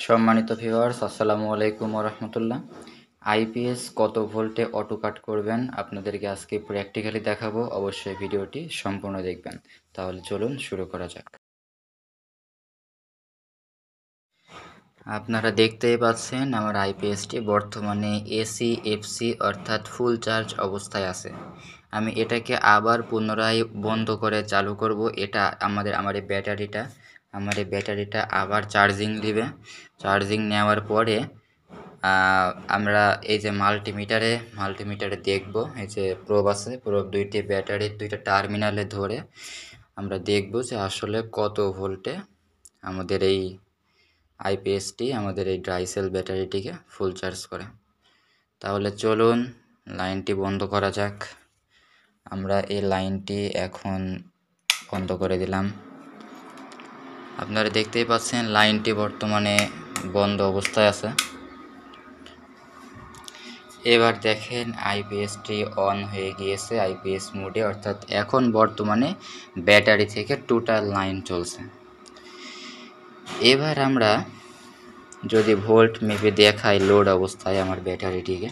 সম্মানিত ভিউয়ার্স, আসসালামু আলাইকুম ওয়া রাহমাতুল্লাহ। আইপিএস কত ভোল্টে অটো কাট করবেন আপনাদেরকে আজকে প্র্যাকটিক্যালি দেখাবো। অবশ্যই ভিডিওটি সম্পূর্ণ দেখবেন। তাহলে চলুন শুরু করা যাক। আপনারা দেখতেই পাচ্ছেন আমার আইপিএসটি বর্তমানে এসি এফসি অর্থাৎ ফুল চার্জ অবস্থায় আছে। আমি এটাকে আবার পুনরায় বন্ধ করে চালু করব। এটা আমার এই ব্যাটারিটা আবার চার্জিং দিবে। চার্জিং নেওয়ার পরে আমরা এই যে মাল্টিমিটারে দেখব, এই যে প্রোব আছে, প্রোব দুইটি ব্যাটারির দুইটা টার্মিনালে ধরে আমরা দেখব যে আসলে কত ভোল্টে আমাদের এই আইপিএসটি আমাদের এই ড্রাই সেল ব্যাটারিটিকে ফুল চার্জ করে। তাহলে চলুন লাইনটি বন্ধ করা যাক। আমরা এই লাইনটি এখন বন্ধ করে দিলাম। আপনারা দেখতেই পাচ্ছেন লাইনটি বর্তমানে বন্ধ অবস্থায় আছে। এবার দেখেন আইপিএসটি অন হয়ে গিয়েছে আইপিএস মোডে, অর্থাৎ এখন বর্তমানে ব্যাটারি থেকে টোটাল লাইন চলছে। এবার আমরা যদি ভোল্ট মেপে দেখাই লোড অবস্থায় আমার ব্যাটারিটিকে,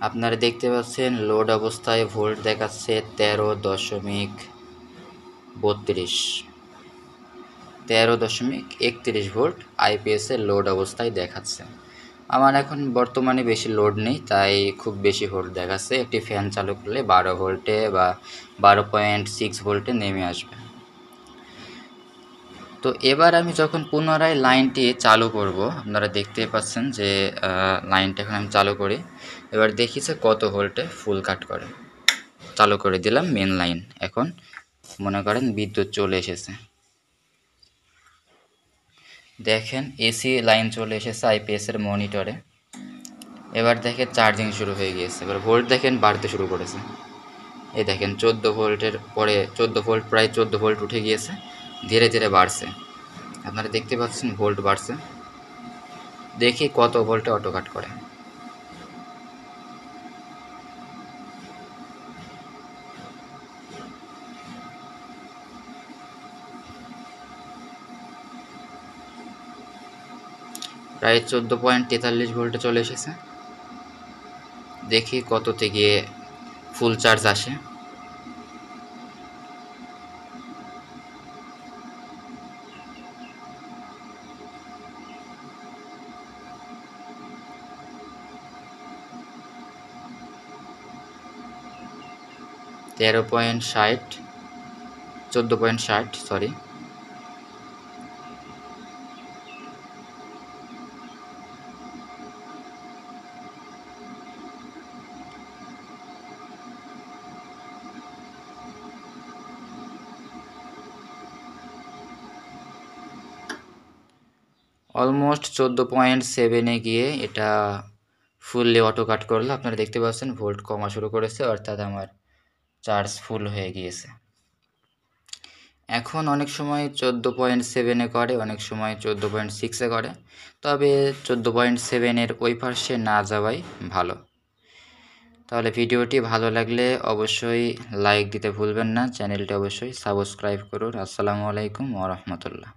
আপনারা দেখতে পাচ্ছেন লোড অবস্থায় ভোল্ট দেখাচ্ছে 13.31 ভোল্ট আইপিএসের লোড অবস্থায় দেখাচ্ছে। আমার এখন বর্তমানে বেশি লোড নেই, তাই খুব বেশি ভোল্ট দেখাচ্ছে। একটি ফ্যান চালু করলে 12 ভোল্টে বা 12.6 ভোল্টে নেমে আসবে। তো এবার আমি যখন পুনরায় লাইনটি চালু করব, আপনারা দেখতে পাচ্ছেন যে লাইনটা এখন আমি চালু করি। এবার দেখি যে কত ভোল্টে ফুল কাট করে। চালু করে দিলাম মেন লাইন। এখন মনে করেন বিদ্যুৎ চলে এসেছে। দেখেন এসি লাইন চলে এসেছে আইপিএসের মনিটরে। এবার দেখেন চার্জিং শুরু হয়ে গিয়েছে। এবার ভোল্ট দেখেন বাড়তে শুরু করেছে। এই দেখেন 14 ভোল্টের পরে 14 ভোল্ট, প্রায় 14 ভোল্ট উঠে গিয়েছে, ধীরে ধীরে বাড়ছে। আপনারা দেখতে পাচ্ছেন ভোল্ট বাড়ছে। দেখি কত ভোল্টে অটো কাট করে। প্রায় 14.43 ভোল্টে চলে এসেছে। দেখি কততে গিয়ে ফুল চার্জ আসে। (13.60) 14.60, সরি। অলমোস্ট 14.7-এ গিয়ে এটা ফুললি অটো কাট করলো। আপনারা দেখতে পাচ্ছেন ভোল্ট কমা শুরু করেছে, অর্থাৎ আমার চার্জ ফুল হয়ে গিয়েছে। এখন অনেক সময় 14.7-এ করে, অনেক সময় 14.6-এ করে, তবে 14.7-এর ওই পাশে না যাওয়াই ভালো। তাহলে ভিডিওটি ভালো লাগলে অবশ্যই লাইক দিতে ভুলবেন না, চ্যানেলটি অবশ্যই সাবস্ক্রাইব করুন। আসসালামু আলাইকুম ওয়া রাহমাতুল্লাহ।